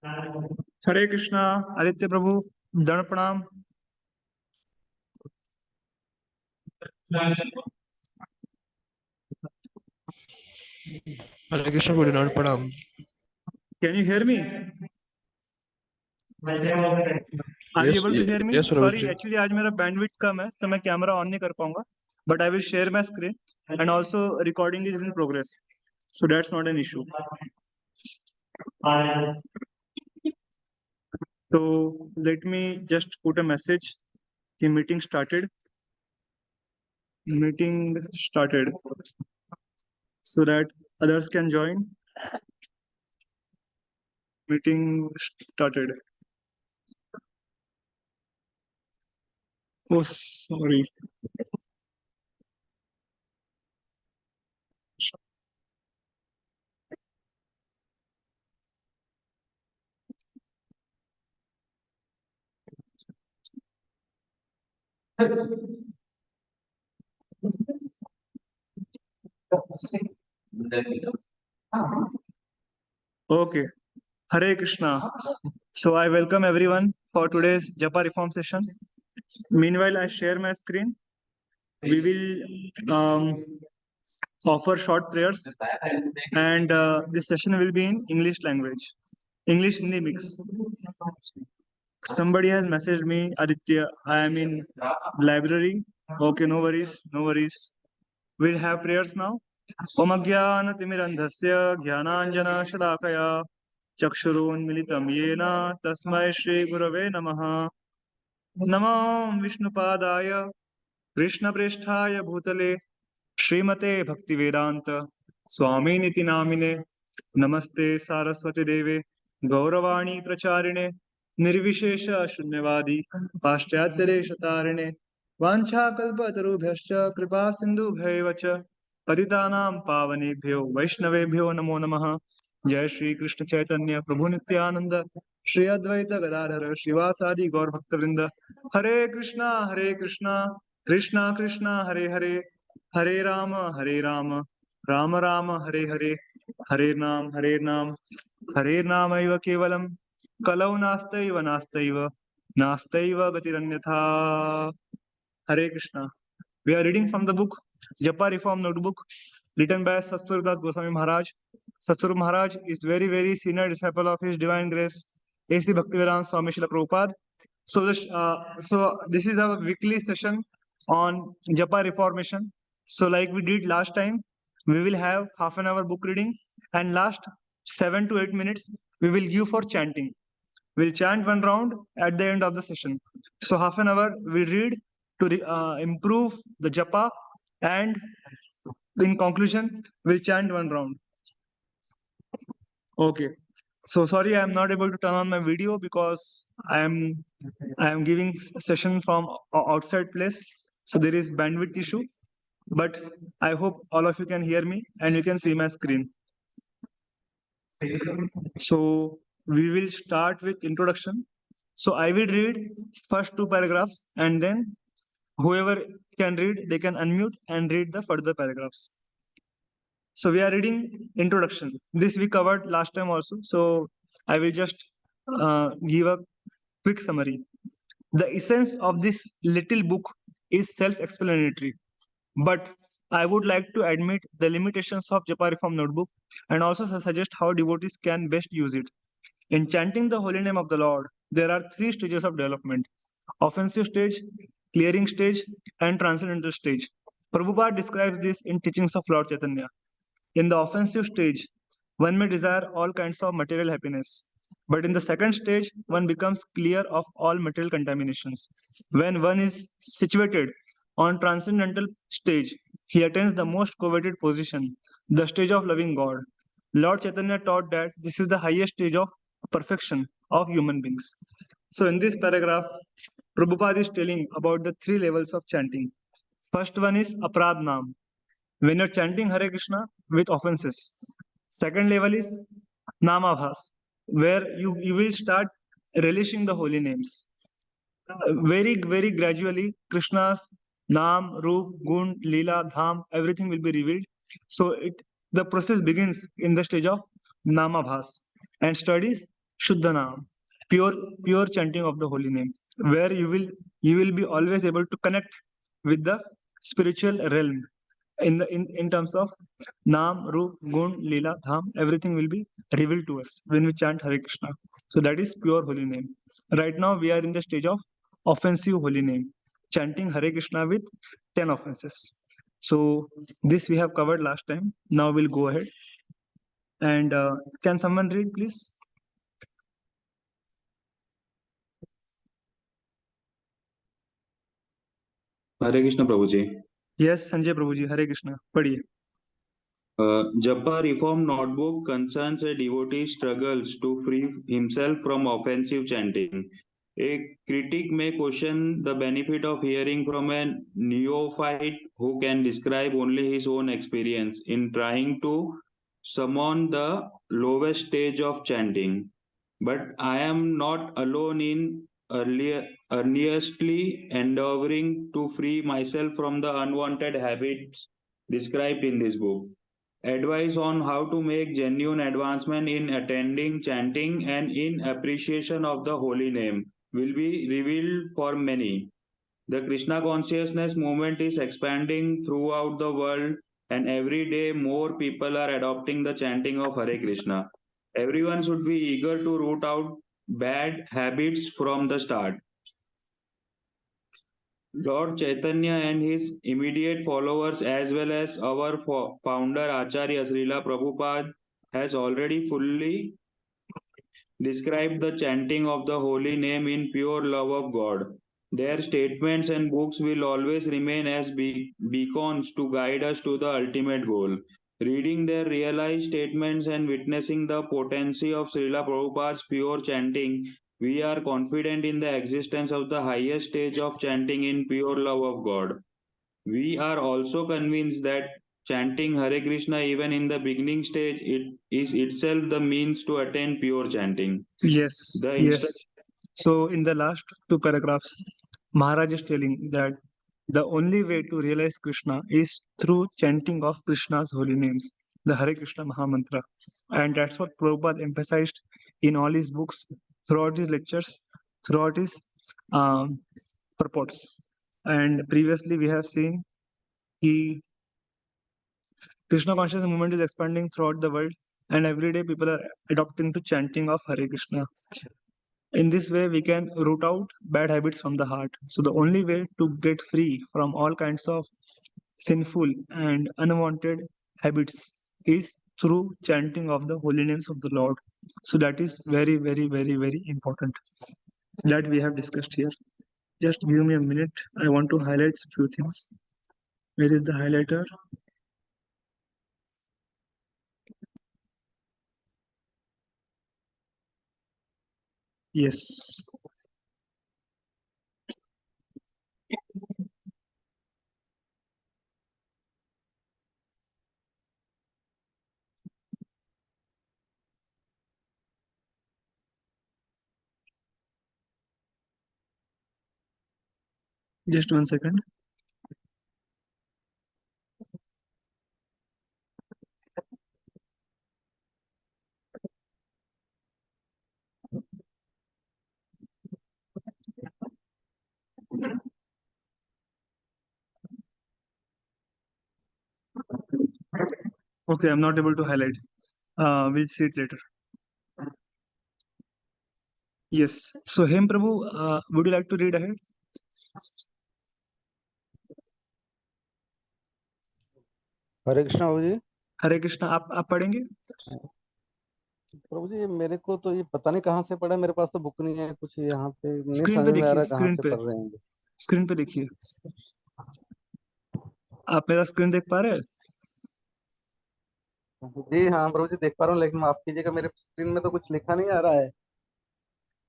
हरे कृष्णा आदित्य प्रभु दंड प्रणाम। Hare Krishna, good night, Padam. Can you hear me? Are you Yes, able to hear me? yes, Sorry, Ravi. actually आज मेरा bandwidth कम है तो मैं कैमरा ऑन नहीं कर पाऊंगा. But I will share my screen and also recording is in progress, so that's not an issue. So let me just put a message. The meeting started. Meeting started, so that others can join. Meeting started. Oh, sorry. Okay. Hare Krishna. So I welcome everyone for today's Japa Reform Session. Meanwhile, I share my screen. We will offer short prayers, and this session will be in English language, English Hindi mix. Somebody has messaged me, Aditya, I am in library. Okay, no worries, no worries. We'll have prayers now. Om Ajnana-timirandhasya Jnananjana-shalakaya Chakshurunmilitam Yena Tasmai Shri Gurave Namaha. Namo Vishnupadaya Krishna Presthaya Bhutale Srimate Bhaktivedanta Swami Niti Namine Namaste Saraswati Deve Gauravani Pracharine Nirvishesha Shunyavadi Paschatyadesh Vancha Kalpatarubhyascha Kripa Sindhu Bhaivacha Patitanam Pavanebhyo Vaishnavebhyo Namo Namaha. Jai Shri Krishna Chaitanya Prabhu Nityananda Shri Advaita Gadadhara Shivasadi Gaur Bhaktavrinda. Hare Krishna Krishna Krishna Hare Hare Hare Rama Rama Rama Hare Hare Hare Nam Hare Namaiva Kevalam Kalau Nastaiva Gatiranyatha. Hare Krishna. We are reading from the book Japa Reform Notebook, written by Sastur Das Goswami Maharaj. Sastur Maharaj is very senior disciple of His Divine Grace A.C. Bhaktivedanta Swami Srila Prabhupada. So this is our weekly session on Japa Reformation. So like we did last time, we will have half an hour book reading, and last 7 to 8 minutes we will give for chanting. We'll chant one round at the end of the session. So half an hour we'll read to improve the japa, and in conclusion we'll chant one round. Okay. So sorry, I am not able to turn on my video because I am giving session from outside place, so there is bandwidth issue. But I hope all of you can hear me and you can see my screen. So we will start with introduction. So I will read first 2 paragraphs, and then whoever can read, they can unmute and read the further paragraphs. So we are reading introduction. This we covered last time also. So I will just give a quick summary. The essence of this little book is self-explanatory, but I would like to admit the limitations of Japa Reform Notebook and also suggest how devotees can best use it. In chanting the holy name of the Lord, there are 3 stages of development: offensive stage, clearing stage, and transcendental stage. Prabhupada describes this in teachings of Lord Chaitanya. In the offensive stage, one may desire all kinds of material happiness. But in the second stage, one becomes clear of all material contaminations. When one is situated on transcendental stage, he attains the most coveted position, the stage of loving God. Lord Chaitanya taught that this is the highest stage of perfection of human beings. So in this paragraph, Prabhupada is telling about the 3 levels of chanting. First one is Aprad Nam, when you're chanting Hare Krishna with offenses. Second level is Namabhas, where you will start relishing the holy names. Very gradually, Krishna's Nam, Roop, Gun, Leela, Dham, everything will be revealed. So the process begins in the stage of Namabhas and studies Shuddha Naam, pure chanting of the holy name, where you will be always able to connect with the spiritual realm in terms of Naam, Roop, Gun, Leela, Dham, everything will be revealed to us when we chant Hare Krishna. So that is pure holy name. Right now we are in the stage of offensive holy name, chanting Hare Krishna with 10 offenses. So this we have covered last time. Now we'll go ahead. And can someone read, please? Hare Krishna Prabhu ji. Yes, Sanjay Prabhu ji, Hare Krishna. पढ़िए. Japa Reform Notebook concerns a devotee struggles to free himself from offensive chanting. A critic may question the benefit of hearing from a neophyte who can describe only his own experience in trying to summon the lowest stage of chanting. But I am not alone in earnestly endeavoring to free myself from the unwanted habits described in this book. Advice on how to make genuine advancement in attending chanting and in appreciation of the holy name will be revealed for many. The Krishna consciousness movement is expanding throughout the world, and every day more people are adopting the chanting of Hare Krishna. Everyone should be eager to root out bad habits from the start. Lord Chaitanya and his immediate followers, as well as our founder Acharya Srila Prabhupada, has already fully described the chanting of the holy name in pure love of God. Their statements and books will always remain as beacons to guide us to the ultimate goal. Reading their realized statements and witnessing the potency of Srila Prabhupada's pure chanting, we are confident in the existence of the highest stage of chanting in pure love of God. We are also convinced that chanting Hare Krishna even in the beginning stage it is itself the means to attain pure chanting. Yes, The yes. So in the last two paragraphs, Maharaj is telling that the only way to realize Krishna is through chanting of Krishna's holy names, the Hare Krishna Mahamantra. And that's what Prabhupada emphasized in all his books, throughout his lectures, throughout his um, purports. And previously we have seen he Krishna consciousness movement is expanding throughout the world, and every day people are adopting to chanting of Hare Krishna. In this way, we can root out bad habits from the heart. So the only way to get free from all kinds of sinful and unwanted habits is through chanting of the holy names of the Lord. So that is very, very, very, very important. That we have discussed here. Just give me a minute. I want to highlight a few things. Where is the highlighter? Yes. Just 1 second. Okay, I'm not able to highlight. We'll see it later. Yes. So, Hem Prabhu, would you like to read ahead? हरे कृष्णा प्रभु जी। हरे कृष्णा, आप पढ़ेंगे? प्रभु जी मेरे को तो ये पता नहीं कहाँ से पढ़ा, मेरे पास तो बुक नहीं है कुछ, यहाँ पे नहीं स्क्रीन पे समझ में आ देखिए, रहा है कहाँ स्क्रीन से पे, पढ़ रहे हैं। स्क्रीन पे देखिए। आप मेरा स्क्रीन देख पा रहे हैं? जी हाँ प्रभु जी देख पा रहा हूँ, लेकिन माफ कीजिएगा मेरे स्क्रीन में तो कुछ लिखा नहीं आ रहा है।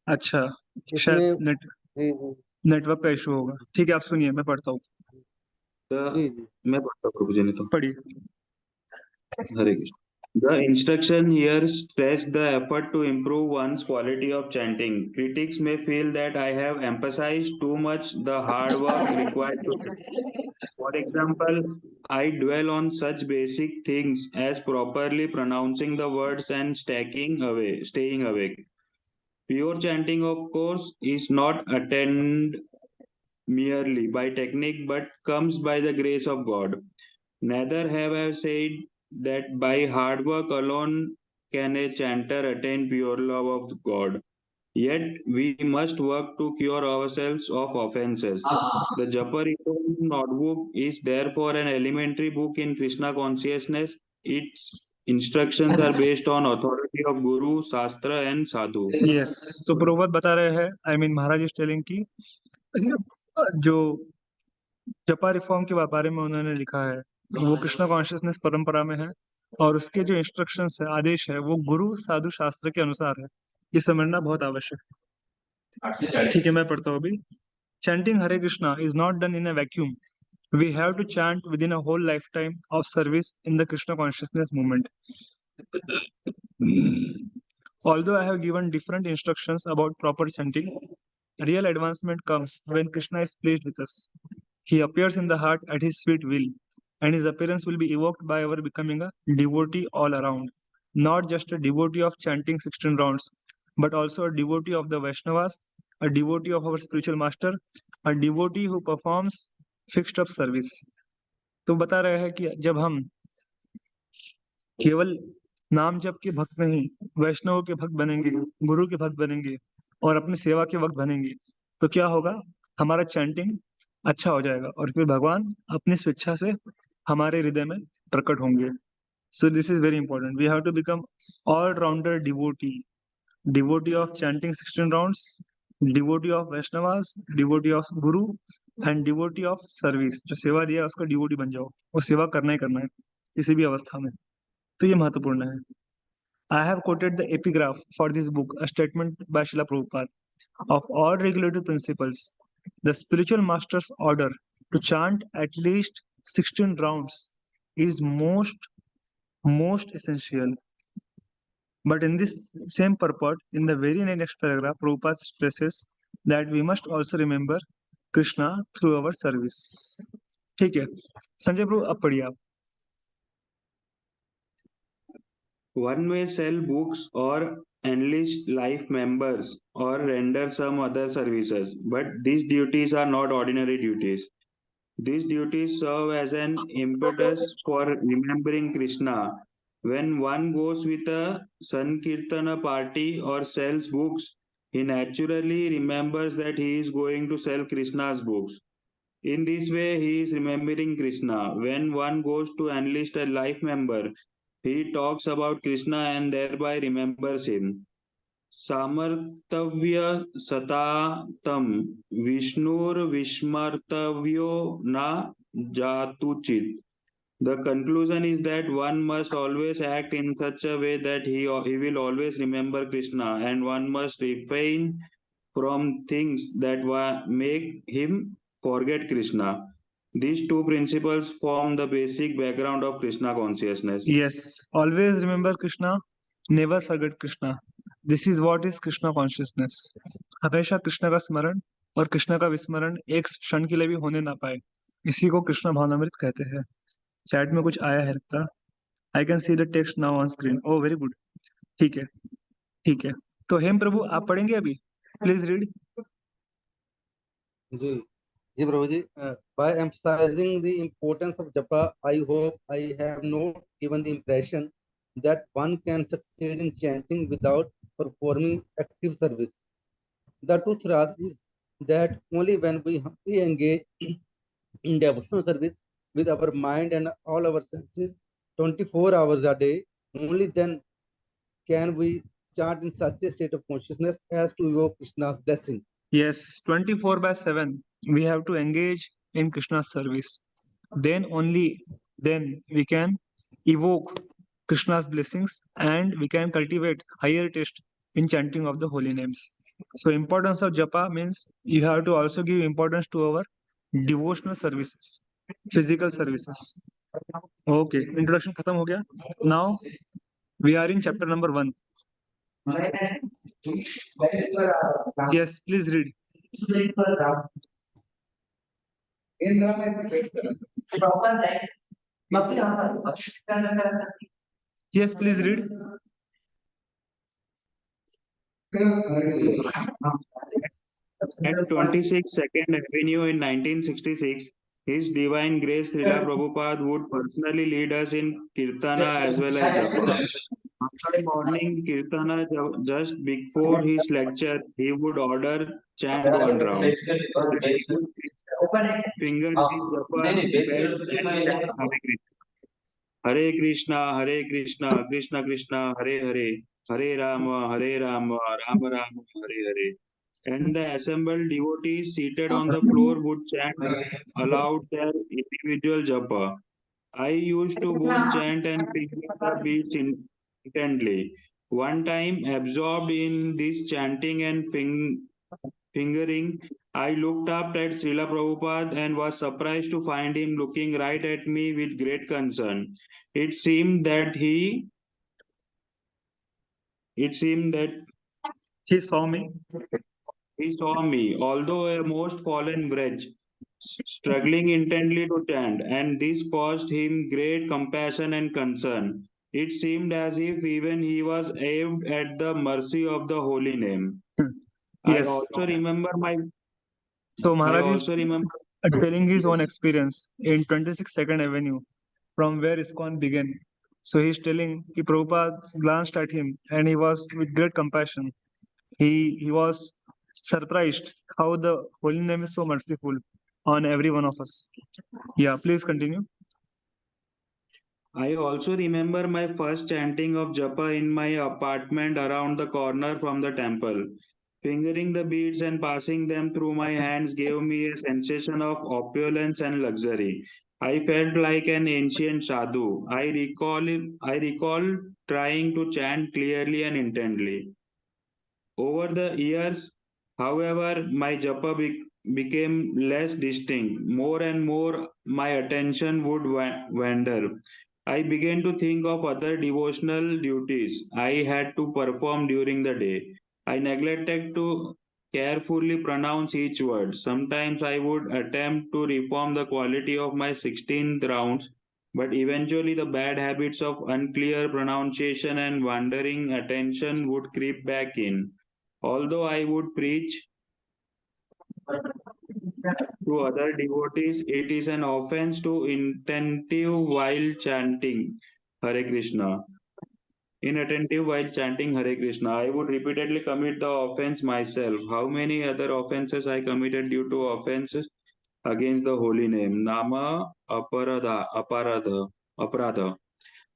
अच्छा, शायद इसमें जी जी नेटवर्क का इशू होगा। ठीक है, आप सुनिए, मैं पढ़ता हूँ। जी जी मैं पढ़ता हूँ प्रभु जी, नहीं तो पढ़िए। हरे Krishna. The instruction here stress the effort to improve one's quality of chanting. Critics may feel that I have emphasized too much the hard work required to. For example, I dwell on such basic things as properly pronouncing the words and staying awake. Pure chanting, of course, is not attained merely by technique but comes by the grace of God. Neither have I said that by hard work alone can a chanter attain pure love of God. Yet we must work to cure ourselves of offenses. The Japa Reform Notebook is therefore an elementary book in Krishna consciousness. Its instructions are based on authority of Guru, Shastra, and Sadhu. Yes, तो प्रभुपाद बता रहे हैं, I mean Maharaj is telling की जो जपा reform के बारे में उन्होंने लिखा है वो कृष्णा कॉन्शियसनेस परंपरा में है, और उसके जो इंस्ट्रक्शंस है, आदेश है, वो गुरु साधु शास्त्र के अनुसार है। ये समझना बहुत आवश्यक है। ठीक है, मैं पढ़ता हूँ अभी। Chanting Hare Krishna is not done in a vacuum. We have to chant within a whole lifetime of service in the Krishna consciousness movement. Although I have given different instructions about proper chanting, real advancement comes when Krishna is pleased with us. He appears in the heart at his sweet will, and his appearance will be evoked by our becoming a devotee all around. Not just a devotee of chanting 16 rounds, but also a devotee of the Vaishnavas, a devotee of our spiritual master, a devotee who performs fixed up service. तो बता रहे हैं कि जब हम केवल नाम जप के भक्त नहीं, वैष्णव के भक्त बनेंगे, गुरु के भक्त बनेंगे और अपनी सेवा के वक्त बनेंगे, तो क्या होगा? हमारा चैंटिंग अच्छा हो जाएगा और फिर भगवान अपनी स्वेच्छा से हमारे हृदय में प्रकट होंगे। So this is very important. We have to become all rounder devotee, devotee of chanting 16 rounds, devotee of Vaishnavas, devotee of guru and devotee of service. जो सेवा दिया उसका डिवोटी बन जाओ, वो सेवा करना ही करना है किसी भी अवस्था में। तो ये महत्वपूर्ण है। I have quoted the epigraph for this book, a statement by Srila Prabhupada. Of all regulative principles, the spiritual master's order to chant at least 16 rounds is most essential. But in this same purport, in the very next paragraph, Prabhupada stresses that we must also remember Krishna through our service. ठीक है, संजय प्रभु अब पढ़िए आप। One may sell books or enlist life members or render some other services, but these duties are not ordinary duties. These duties serve as an impetus for remembering Krishna. When one goes with a Sankirtana party or sells books, he naturally remembers that he is going to sell Krishna's books. In this way, he is remembering Krishna. When one goes to enlist a life member, he talks about Krishna and thereby remembers him. Samartavya satatam Vishnur Vishmartavyo na jatuchit. The conclusion is that one must always act in such a way that he will always remember Krishna, and one must refrain from things that make him forget Krishna. These two principles form the basic background of Krishna consciousness. Yes, always remember Krishna, never forget Krishna. This is what is Krishna consciousness. हमेशा कृष्ण का स्मरण और कृष्ण का विस्मरण एक क्षण के लिए भी होने ना पाए, इसी को कृष्ण भावनामृत कहते हैं। चैट में कुछ आया है लगता। I can see the text now on screen. Oh very good, ठीक है ठीक है। तो हेम प्रभु आप पढ़ेंगे अभी, प्लीज रीड। जी जी प्रभु जी, by emphasizing the importance of japa, I hope I have not given the impression that one can succeed in chanting without performing active service. The truth rather is that only when we humbly engage in devotional service with our mind and all our senses 24 hours a day, only then can we chant in such a state of consciousness as to evoke Krishna's blessing. Yes, 24/7 we have to engage in Krishna's service. Then only then we can evoke Krishna's blessings and we can cultivate higher taste in chanting of the holy names. So importance of japa means you have to also give importance to our devotional services, physical services. Okay, introduction khatam ho gaya. Now we are in chapter number 1. Yes, please read. Yes, please read. At 26 Second Avenue in 1966, His Divine Grace Srila Prabhupada would personally lead us in Kirtana as well as Japa. After morning Kirtana, just before his lecture, he would order chant one round. Then he would finger his Japa belt and chant Hare Krishna, Hare Krishna, Krishna Krishna, Hare Hare, Hare Rama, Hare Rama, Rama Rama, Hare Hare. And the assembled devotees seated on the floor would chant aloud their individual japa. I used to both chant and finger the beats intently. One time, absorbed in this chanting and fingering, I looked up at Srila Prabhupada and was surprised to find him looking right at me with great concern. It seemed that he it seemed that He saw me. he saw me, although a most fallen wretch, struggling intently to chant, and this caused him great compassion and concern. It seemed as if even he was awed at the mercy of the holy name. I Yes. also remember my So I Maharaj is also remember telling his own yes. experience in 26 Second Avenue from where ISKCON began. So he's telling कि Prabhupada glanced at him and he was with great compassion. He was surprised how the holy name is so merciful on every one of us. Yeah, please continue. I also remember my first chanting of japa in my apartment around the corner from the temple. Fingering the beads and passing them through my hands gave me a sensation of opulence and luxury. I felt like an ancient sadhu. I recall trying to chant clearly and intently. Over the years, however, my japa became less distinct. More and more, my attention would wander. I began to think of other devotional duties I had to perform during the day. I neglected to carefully pronounce each word. Sometimes I would attempt to reform the quality of my 16th rounds, but eventually the bad habits of unclear pronunciation and wandering attention would creep back in. Although I would preach to other devotees, it is an offense to inattentive while chanting Hare Krishna. Inattentive while chanting Hare Krishna. I would repeatedly commit the offense myself. How many other offenses I committed due to offenses against the holy name? Nama aparadha.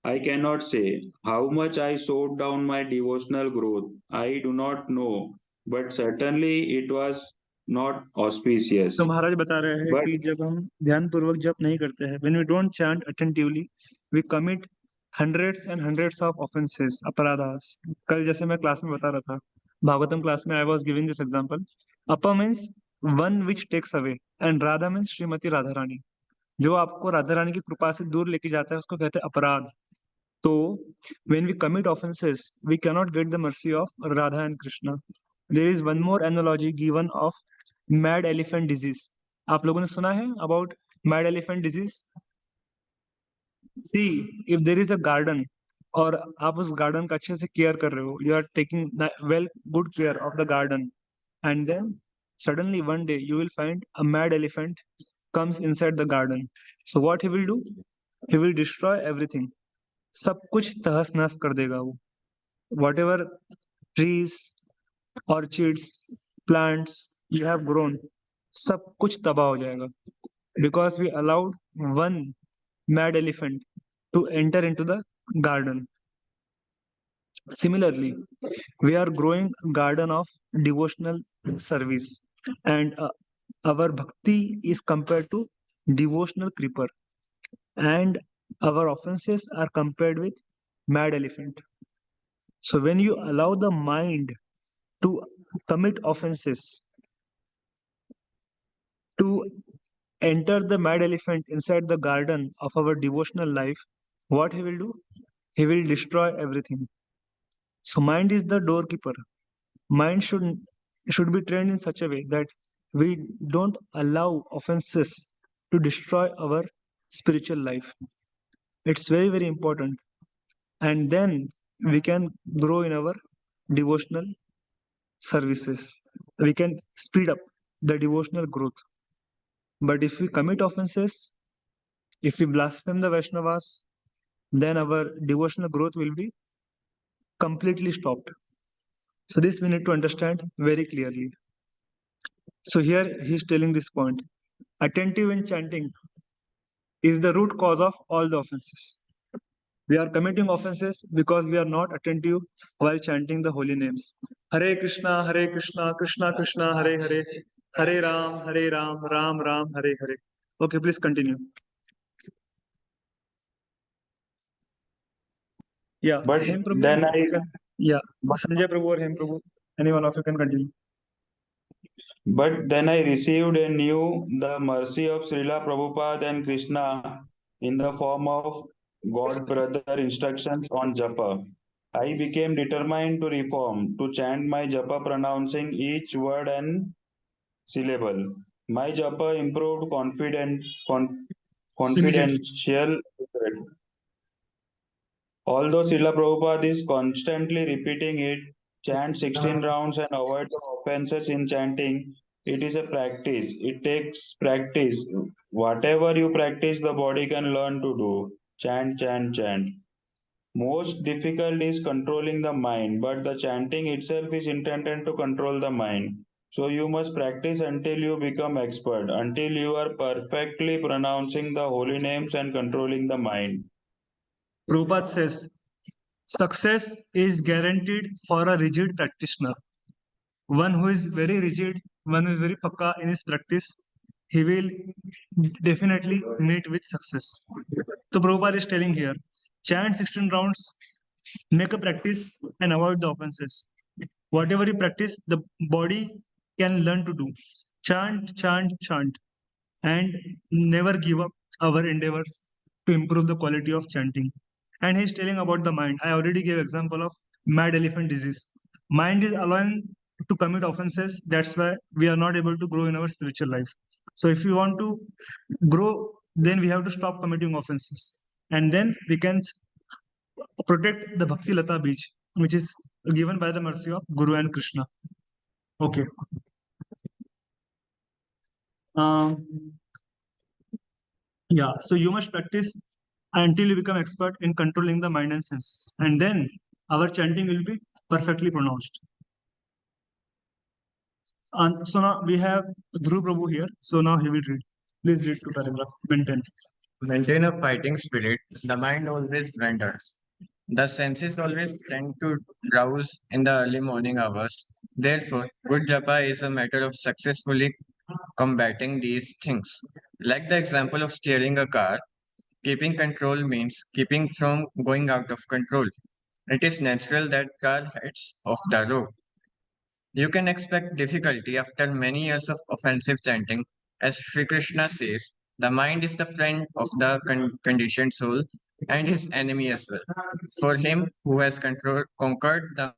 I cannot say how much I sowed down my devotional growth. I do not know, but certainly it was not auspicious. तो महाराज बता रहे हैं But कि जब हम ध्यान पूर्वक जप नहीं करते हैं, when we don't chant attentively, we commit hundreds and hundreds of offenses, अपराधास. कल जैसे मैं क्लास में बता रहा था, भागवतम क्लास में I was giving this example. Apa means one which takes away and Radha means Shrimati Radha Rani. जो आपको राधा रानी की कृपा से दूर लेके जाता है उसको कहते हैं अपराध. तो when we commit offenses, we cannot get the mercy of Radha and Krishna. There is one more analogy given of mad elephant disease. आप लोगों ने सुना है about mad elephant disease? See, if there is a garden और आप उस garden का अच्छे से केयर कर रहे हो, you are taking good care of the garden, and then suddenly one day you will find a mad elephant comes inside the garden. So what he will do? He will destroy everything. सब कुछ तहस नहस कर देगा वो. Whatever trees, orchids, plants you have grown, सब कुछ तबाह हो जाएगा. Because we allowed one mad elephant to enter into the garden. Similarly, we are growing a garden of devotional service, and our bhakti is compared to devotional creeper, and our offenses are compared with mad elephant. So when you allow the mind to commit offenses, to enter the mad elephant inside the garden of our devotional life, what he will do? He will destroy everything. So mind is the doorkeeper. Mind should be trained in such a way that we don't allow offenses to destroy our spiritual life. It's very, very important. And then we can grow in our devotional services. We can speed up the devotional growth. But if we commit offenses, if we blaspheme the Vaishnavas, then our devotional growth will be completely stopped. So this we need to understand very clearly. So here he is telling this point. Attentive in chanting is the root cause of all the offenses. We are committing offenses because we are not attentive while chanting the holy names. Hare Krishna, Krishna Krishna, Hare Hare, Hare Ram, Ram Ram, Hare Hare. Okay, please continue. Yeah, But Hem Prabhu, then you can, yeah, Sanjay Prabhu or Hem Prabhu, any one of you can continue. But then I received and knew the mercy of Srila Prabhupada and Krishna in the form of God brother instructions on japa. I became determined to reform, to chant my japa pronouncing each word and syllable. My japa improved Immediately. confidential. Although Srila Prabhupada is constantly repeating it, chant 16 rounds and avoid the offenses in chanting. It is a practice. It takes practice. Whatever you practice, the body can learn to do. Chant, chant, chant. Most difficult is controlling the mind, but the chanting itself is intended to control the mind. So you must practice until you become expert, until you are perfectly pronouncing the holy names and controlling the mind. Prabhupada says, success is guaranteed for a rigid practitioner. One who is very rigid, one who is very pakka in his practice, he will definitely meet with success. So Prabhupada is telling here, chant 16 rounds, make a practice and avoid the offenses. Whatever you practice, the body can learn to do. Chant, chant, chant, and never give up our endeavors to improve the quality of chanting. And he's telling about the mind. I already gave example of mad elephant disease. Mind is allowing to commit offenses. That's why we are not able to grow in our spiritual life. So if we want to grow, then we have to stop committing offenses. And then we can protect the Bhakti Lata Bij, which is given by the mercy of Guru and Krishna. Okay. Yeah, so you must practice until you become expert in controlling the mind and senses. And then our chanting will be perfectly pronounced. And so now we have Dhruv Prabhu here. So now he will read. Please read to paragraph. Maintain. Maintain a fighting spirit. The mind always wanders. The senses always tend to drowse in the early morning hours. Therefore, good japa is a matter of successfully combating these things. Like the example of steering a car, keeping control means keeping from going out of control. It is natural that car heads off the road. You can expect difficulty after many years of offensive chanting. As Sri Krishna says, the mind is the friend of the conditioned soul and his enemy as well. For him who has conquered the